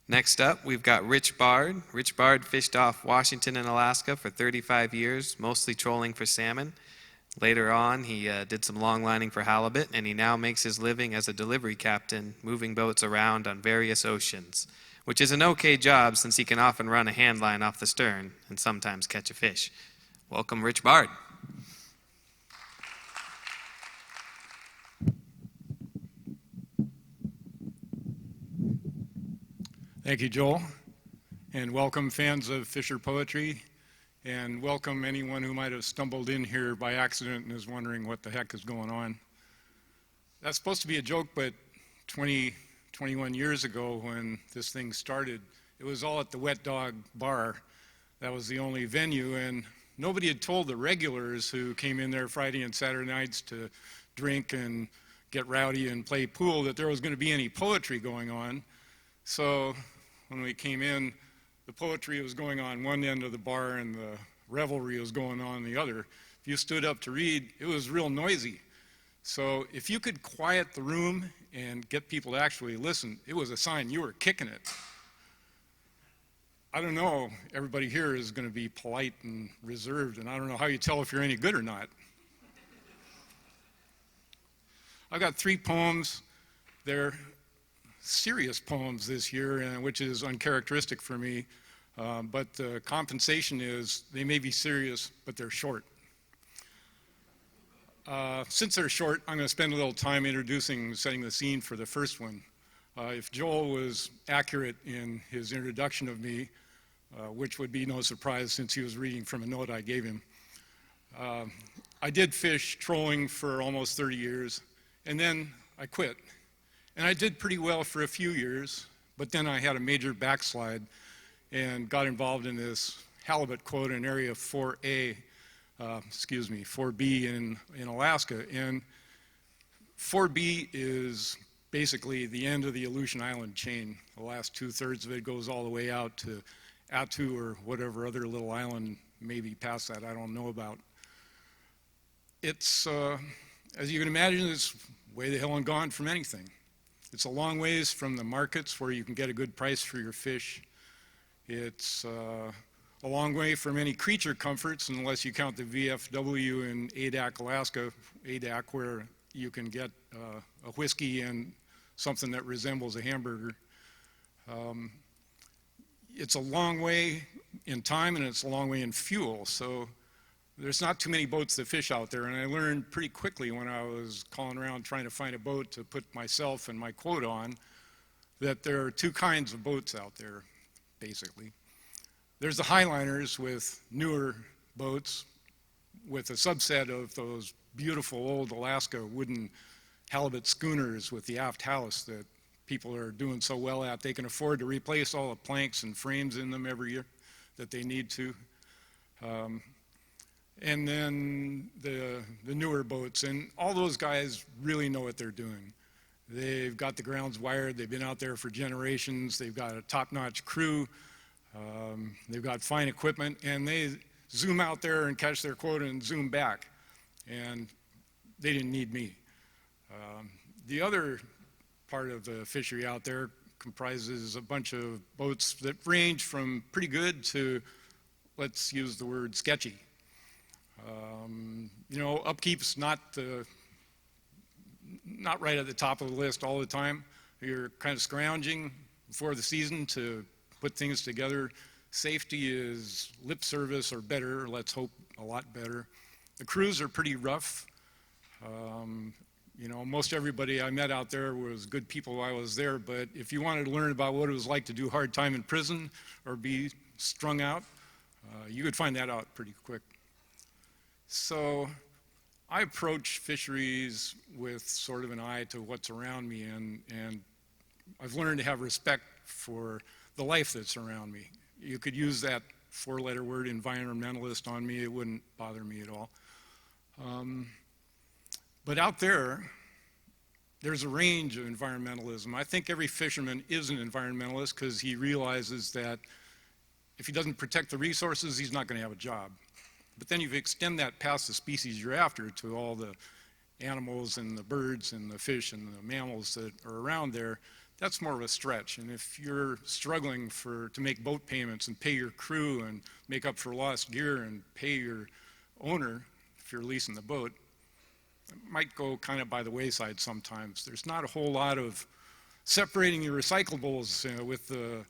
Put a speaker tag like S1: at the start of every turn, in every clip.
S1: Next up, we've got Rich Bard. Rich Bard fished off Washington and Alaska for 35 years, mostly trolling for salmon. Later on, he did some long lining for halibut, and he now makes his living as a delivery captain, moving boats around on various oceans, which is an okay job since he can often run a hand line off the stern and sometimes catch a fish. Welcome, Rich Bard.
S2: Thank you, Joel, and welcome fans of FisherPoetry, and welcome anyone who might have stumbled in here by accident and is wondering what the heck is going on. That's supposed to be a joke, but 21 years ago when this thing started, it was all at the Wet Dog Bar. That was the only venue, and nobody had told the regulars who came in there Friday and Saturday nights to drink and get rowdy and play pool that there was going to be any poetry going on. So when we came in, the poetry was going on one end of the bar and the revelry was going on the other. If you stood up to read, it was real noisy. So if you could quiet the room and get people to actually listen, it was a sign you were kicking it. I don't know, everybody here is going to be polite and reserved, and I don't know how you tell if you're any good or not. I've got 3 poems. They're serious poems this year, which is uncharacteristic for me, but the compensation is they may be serious, but they're short. Since they're short, I'm going to spend a little time setting the scene for the first one. If Joel was accurate in his introduction of me, which would be no surprise since he was reading from a note I gave him, I did fish trolling for almost 30 years, and then I quit. And I did pretty well for a few years, but then I had a major backslide and got involved in this halibut quota in area 4B in Alaska. And 4B is basically the end of the Aleutian Island chain. The last 2/3 of it goes all the way out to Attu or whatever other little island maybe past that I don't know about. It's, as you can imagine, it's way the hell and gone from anything. It's a long ways from the markets where you can get a good price for your fish. It's a long way from any creature comforts unless you count the VFW in Adak, Alaska, Adak, where you can get a whiskey and something that resembles a hamburger. It's a long way in time and it's a long way in fuel. So there's not too many boats that fish out there, and I learned pretty quickly when I was calling around trying to find a boat to put myself and my quota on that there are 2 kinds of boats out there, basically. There's the highliners with newer boats with a subset of those beautiful old Alaska wooden halibut schooners with the aft house that people are doing so well at. They can afford to replace all the planks and frames in them every year that they need to. And then the newer boats, and all those guys really know what they're doing. They've got the grounds wired, they've been out there for generations, they've got a top-notch crew, they've got fine equipment, and they zoom out there and catch their quota and zoom back, and they didn't need me. The other part of the fishery out there comprises a bunch of boats that range from pretty good to, let's use the word, sketchy. You know, upkeep's not right at the top of the list all the time. You're kind of scrounging before the season to put things together. Safety is lip service or better, let's hope a lot better. The crews are pretty rough. You know, most everybody I met out there was good people while I was there, but if you wanted to learn about what it was like to do hard time in prison or be strung out, you could find that out pretty quick. So I approach fisheries with sort of an eye to what's around me, and I've learned to have respect for the life that's around me. You could use that 4-letter word environmentalist on me, it wouldn't bother me at all. But out there's a range of environmentalism. I think every fisherman is an environmentalist because he realizes that if he doesn't protect the resources, he's not going to have a job. But then you extend that past the species you're after to all the animals and the birds and the fish and the mammals that are around there, that's more of a stretch. And if you're struggling to make boat payments and pay your crew and make up for lost gear and pay your owner, if you're leasing the boat, it might go kind of by the wayside sometimes. There's not a whole lot of separating your recyclables with the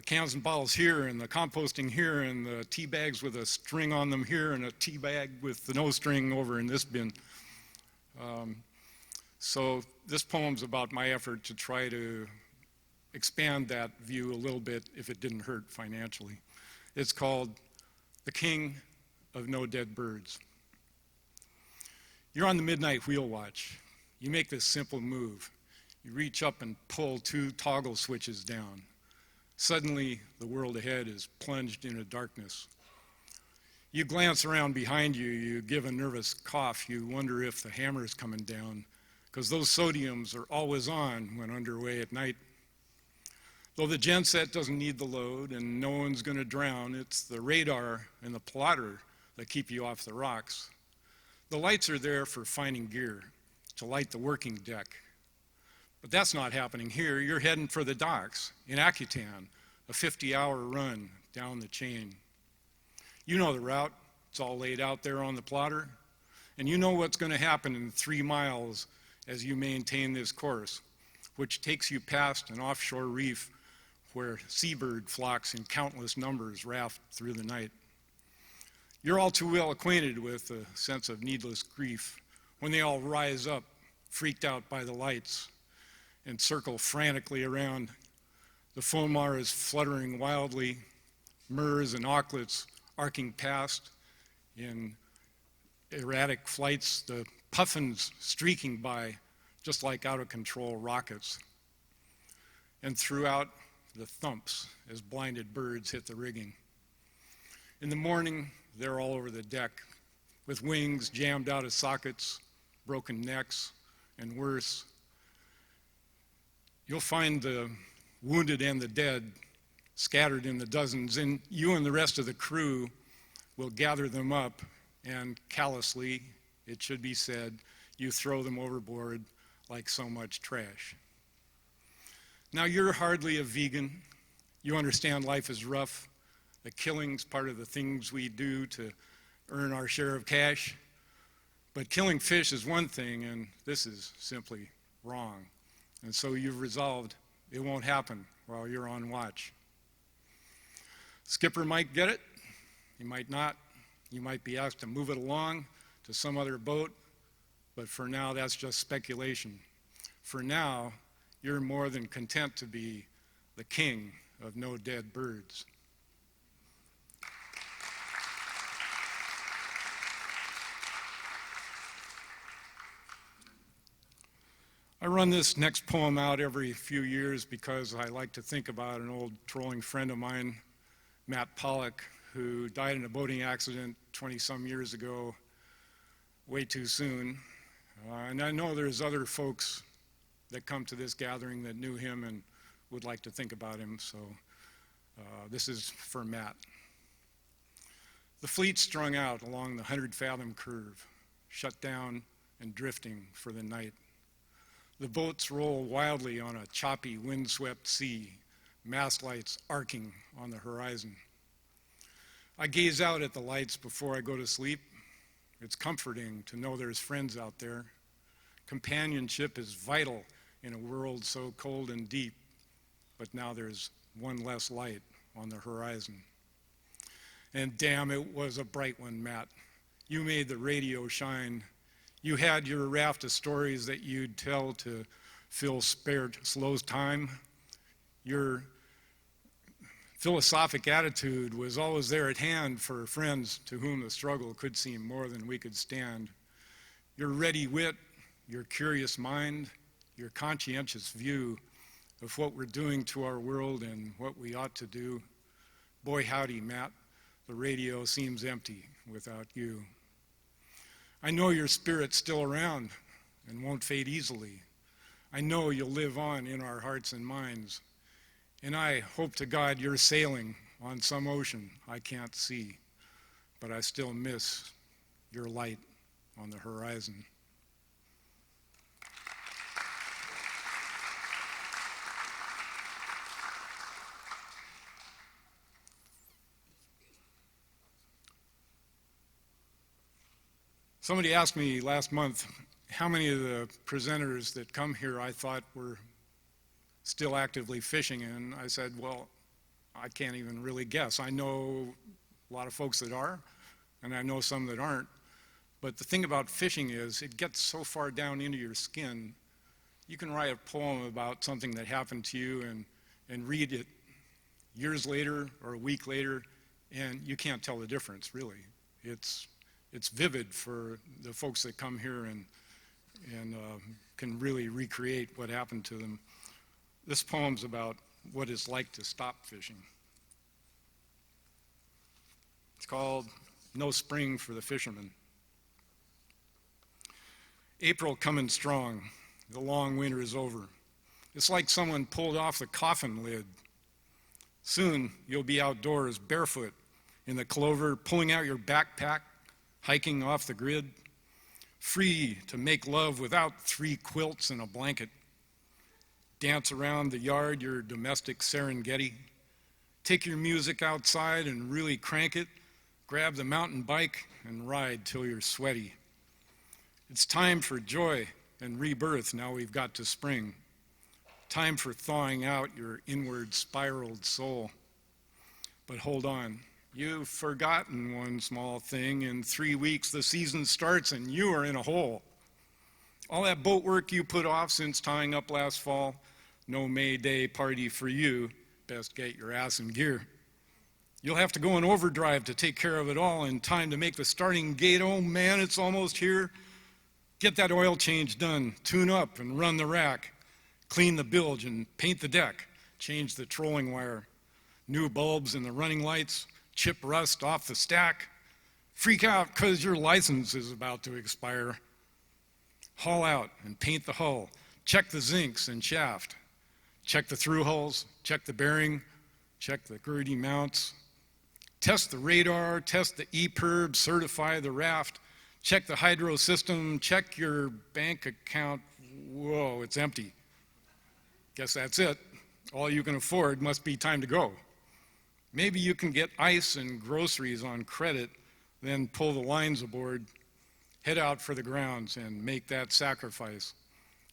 S2: cans and bottles here and the composting here and the tea bags with a string on them here and a tea bag with the no string over in this bin. So this poem's about my effort to try to expand that view a little bit if it didn't hurt financially. It's called The King of No Dead Birds. You're on the midnight wheel watch. You make this simple move. You reach up and pull 2 toggle switches down. Suddenly, the world ahead is plunged into darkness. You glance around behind you, you give a nervous cough, you wonder if the hammer is coming down, because those sodiums are always on when underway at night. Though the genset doesn't need the load and no one's going to drown, it's the radar and the plotter that keep you off the rocks. The lights are there for finding gear, to light the working deck. But that's not happening here. You're heading for the docks in Akutan, a 50-hour run down the chain. You know the route. It's all laid out there on the plotter. And you know what's going to happen in 3 miles as you maintain this course, which takes you past an offshore reef where seabird flocks in countless numbers raft through the night. You're all too well acquainted with the sense of needless grief when they all rise up, freaked out by the lights, and circle frantically around. The fulmar is fluttering wildly, murres and auklets arcing past in erratic flights, the puffins streaking by just like out-of-control rockets. And throughout, the thumps as blinded birds hit the rigging. In the morning, they're all over the deck, with wings jammed out of sockets, broken necks, and worse. You'll find the wounded and the dead scattered in the dozens, and you and the rest of the crew will gather them up, and callously, it should be said, you throw them overboard like so much trash. Now, you're hardly a vegan. You understand life is rough. The killing's part of the things we do to earn our share of cash. But killing fish is one thing, and this is simply wrong. And so you've resolved it won't happen while you're on watch. Skipper might get it, he might not. You might be asked to move it along to some other boat, but for now that's just speculation. For now, you're more than content to be the king of no dead birds. I run this next poem out every few years because I like to think about an old trolling friend of mine, Matt Pollock, who died in a boating accident 20-some years ago, way too soon. And I know there's other folks that come to this gathering that knew him and would like to think about him, so this is for Matt. The fleet strung out along the 100-fathom curve, shut down and drifting for the night. The boats roll wildly on a choppy, windswept sea, mast lights arcing on the horizon. I gaze out at the lights before I go to sleep. It's comforting to know there's friends out there. Companionship is vital in a world so cold and deep, but now there's one less light on the horizon. And damn, it was a bright one, Matt. You made the radio shine. You had your raft of stories that you'd tell to fill spare slow time. Your philosophic attitude was always there at hand for friends to whom the struggle could seem more than we could stand. Your ready wit, your curious mind, your conscientious view of what we're doing to our world and what we ought to do. Boy, howdy, Matt, the radio seems empty without you. I know your spirit's still around and won't fade easily. I know you'll live on in our hearts and minds. And I hope to God you're sailing on some ocean I can't see, but I still miss your light on the horizon. Somebody asked me last month how many of the presenters that come here I thought were still actively fishing, and I said, well, I can't even really guess. I know a lot of folks that are, and I know some that aren't. But the thing about fishing is it gets so far down into your skin, you can write a poem about something that happened to you and read it years later or a week later, and you can't tell the difference, really. It's vivid for the folks that come here and can really recreate what happened to them. This poem's about what it's like to stop fishing. It's called No Spring for the Fisherman. April coming strong, the long winter is over. It's like someone pulled off the coffin lid. Soon you'll be outdoors barefoot in the clover, pulling out your backpack, hiking off the grid, free to make love without 3 quilts and a blanket. Dance around the yard your domestic Serengeti. Take your music outside and really crank it. Grab the mountain bike and ride till you're sweaty. It's time for joy and rebirth now we've got to spring. Time for thawing out your inward spiraled soul. But hold on, you've forgotten one small thing. In 3 weeks the season starts and you are in a hole. All that boat work you put off since tying up last fall, no May Day party for you. Best get your ass in gear. You'll have to go in overdrive to take care of it all in time to make the starting gate. Oh man, it's almost here. Get that oil change done, tune up and run the rack, clean the bilge and paint the deck, change the trolling wire, new bulbs in the running lights, chip rust off the stack, freak out because your license is about to expire. Haul out and paint the hull, check the zincs and shaft, check the through hulls, check the bearing, check the Gertie mounts, test the radar, test the EPIRB, certify the raft, check the hydro system, check your bank account. Whoa, it's empty. Guess that's it. All you can afford must be time to go. Maybe you can get ice and groceries on credit, then pull the lines aboard, head out for the grounds and make that sacrifice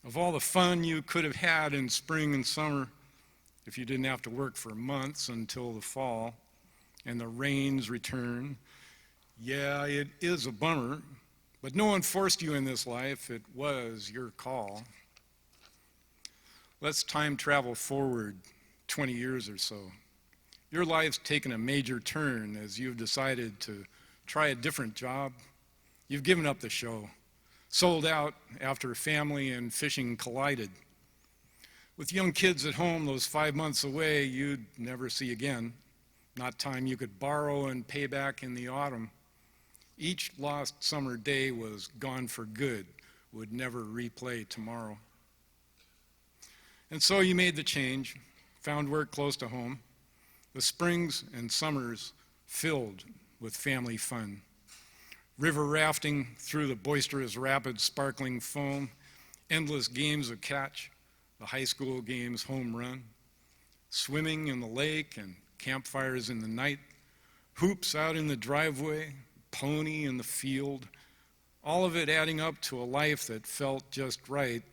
S2: of all the fun you could have had in spring and summer if you didn't have to work for months until the fall and the rains return. Yeah, it is a bummer, but no one forced you in this life. It was your call. Let's time travel forward 20 years or so. Your life's taken a major turn as you've decided to try a different job. You've given up the show, sold out after family and fishing collided. With young kids at home, those 5 months away you'd never see again, not time you could borrow and pay back in the autumn. Each lost summer day was gone for good, would never replay tomorrow. And so you made the change, found work close to home, the springs and summers filled with family fun. River rafting through the boisterous rapid sparkling foam, endless games of catch, the high school games home run, swimming in the lake and campfires in the night, hoops out in the driveway, pony in the field, all of it adding up to a life that felt just right,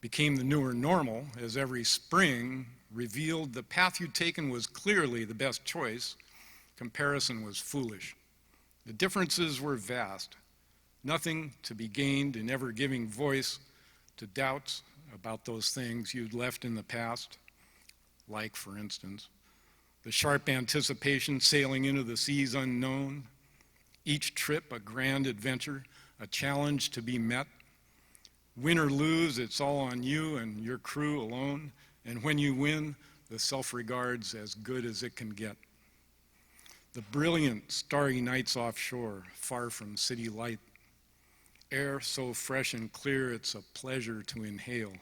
S2: became the newer normal as every spring revealed the path you'd taken was clearly the best choice. Comparison was foolish. The differences were vast. Nothing to be gained in ever giving voice to doubts about those things you'd left in the past, like, for instance, the sharp anticipation sailing into the seas unknown, each trip a grand adventure, a challenge to be met. Win or lose, it's all on you and your crew alone, and when you win, the self-regard's as good as it can get. The brilliant starry nights offshore, far from city light. Air so fresh and clear it's a pleasure to inhale.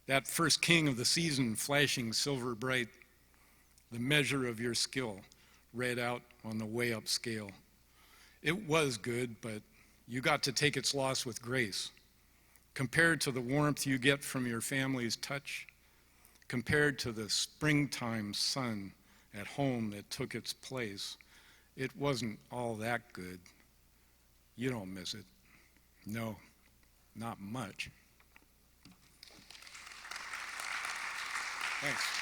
S2: That first king of the season flashing silver bright. The measure of your skill read out on the way up scale. It was good, but you got to take its loss with grace. Compared to the warmth you get from your family's touch, compared to the springtime sun at home that took its place, it wasn't all that good. You don't miss it. No, not much. Thanks.